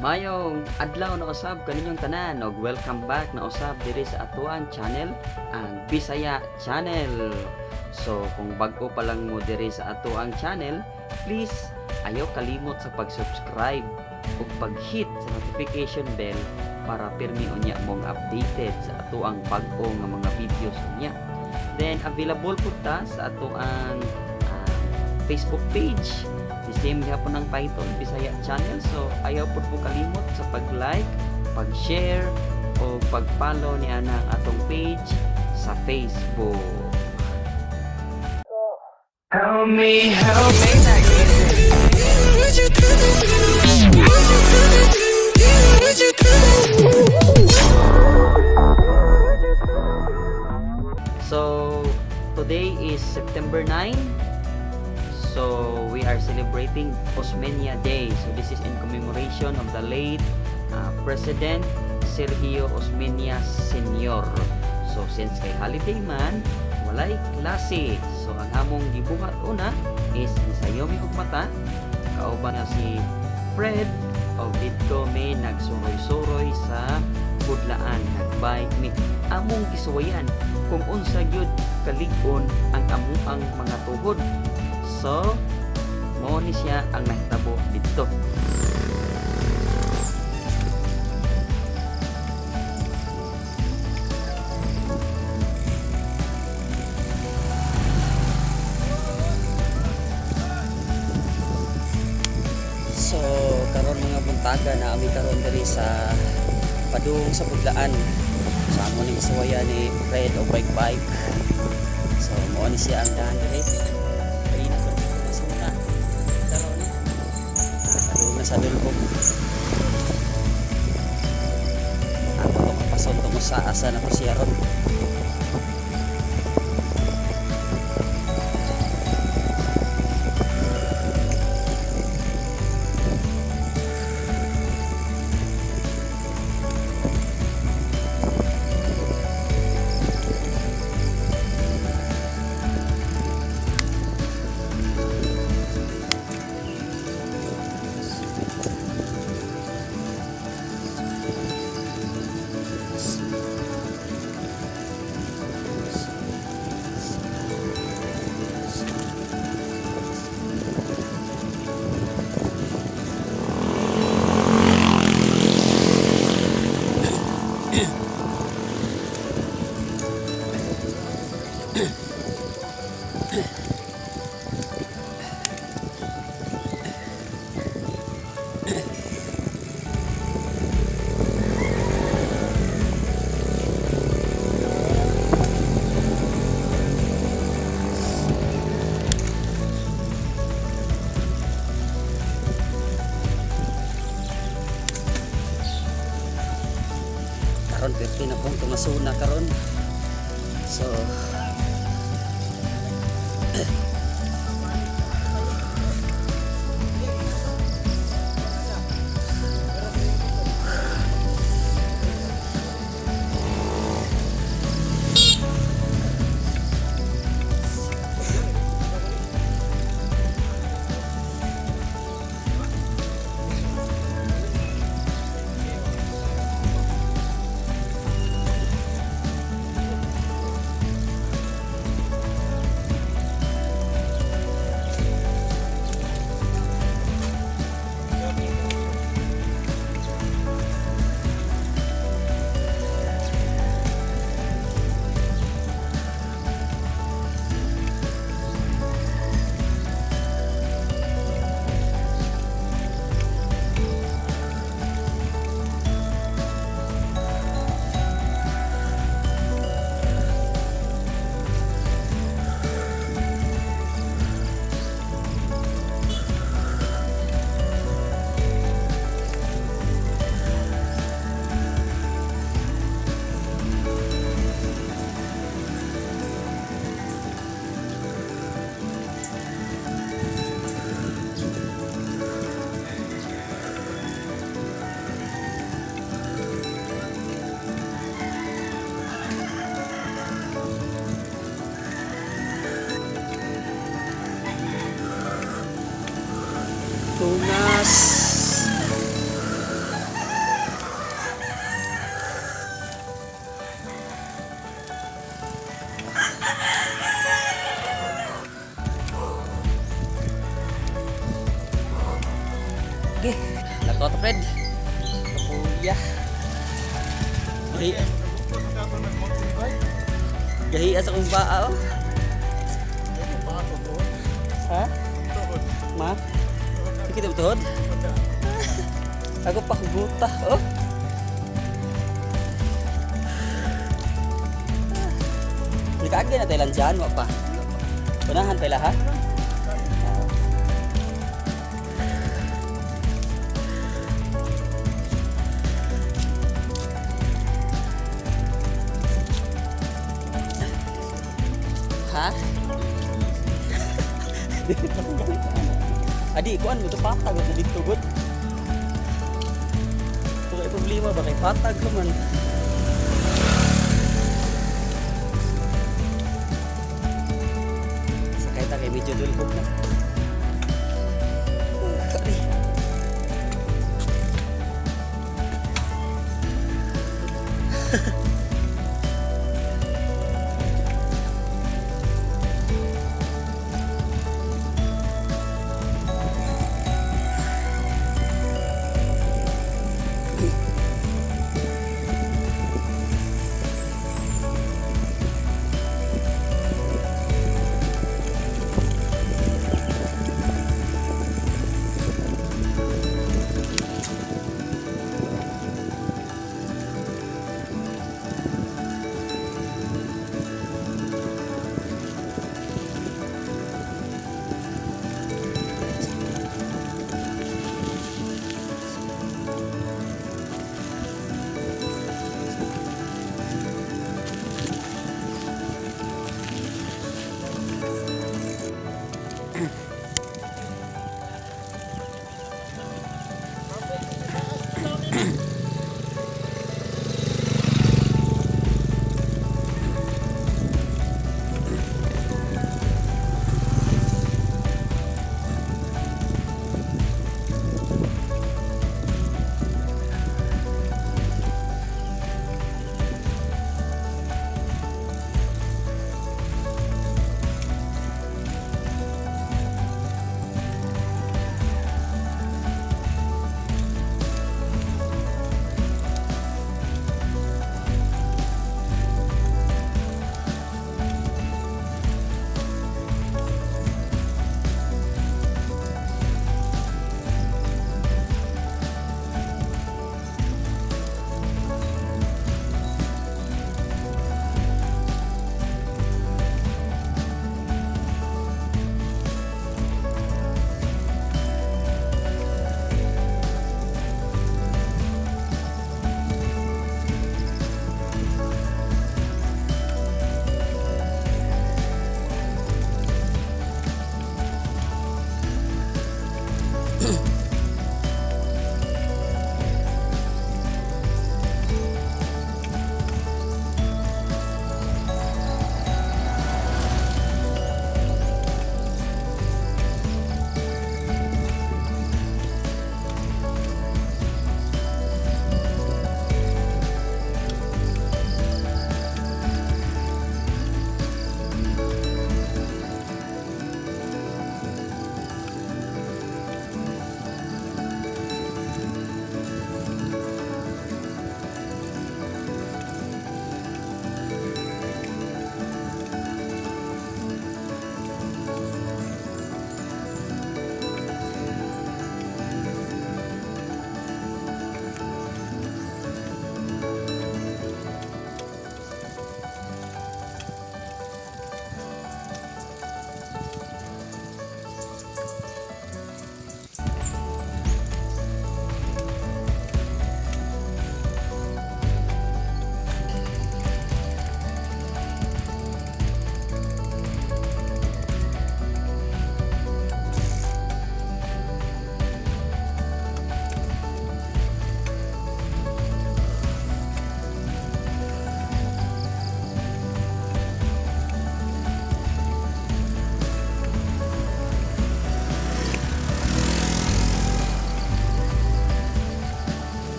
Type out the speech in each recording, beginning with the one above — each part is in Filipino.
Mayong adlaw na usab kaninyong tanan og welcome back na usab diri sa atuang channel, ang Bisaya Channel. So kung bag-o pa lang mo diri sa atuang channel, please ayaw kalimot sa pag-subscribe ug pag-hit sa notification bell para pirmi unya mong updated sa atuang bag-o nga mga videos unya. Then available pud ta sa atuang Facebook page. The same gapon ang title, Bisaya Channel. So ayaw pud mo kalimot sa pag-like, pag-share o pag-follow ni ana ang atong page sa Facebook. Help me, help me. So today is September 9. So we are celebrating Osmeña Day. So this is in commemoration of the late President Sergio Osmeña Sr. So since kay holiday man, walay klase. So ang among gibuhat una is ni Sayomi ug mata. Kauban na si Fred o dito may nagsuroy-suroy sa Budlaan. Nagbike mi among gisuwayan kung unsa gyud kalig-on ang amuang mga tuhod. So, mo ni siya ang nahitabo dito. So, karon mga buntaga na ami karon diri sa padung sa Budlaan. Sa amo ni isuwaya ni Fred o bike. So, mo ni siya ang dahan diri. Sa dulbog ako ito kapasok ito sa asa na to siya ron. Karon 15 na pong tumasuna karon. So Lakot, Fred. Kapuya. Gahi sa kong baa, oh. Ha? Ma? Kita betul? Aku pak buta, oh. Nagkaagay na Thailand dyan, wak pa. Unahan pala, ha? Ha? Adi, kuan mo ito patag at dito good. Kung may problema ba kay patag naman. Sakay ta kay medyo dulbog na. Kari.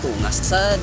tungas sad.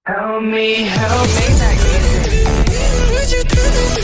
help me make that music.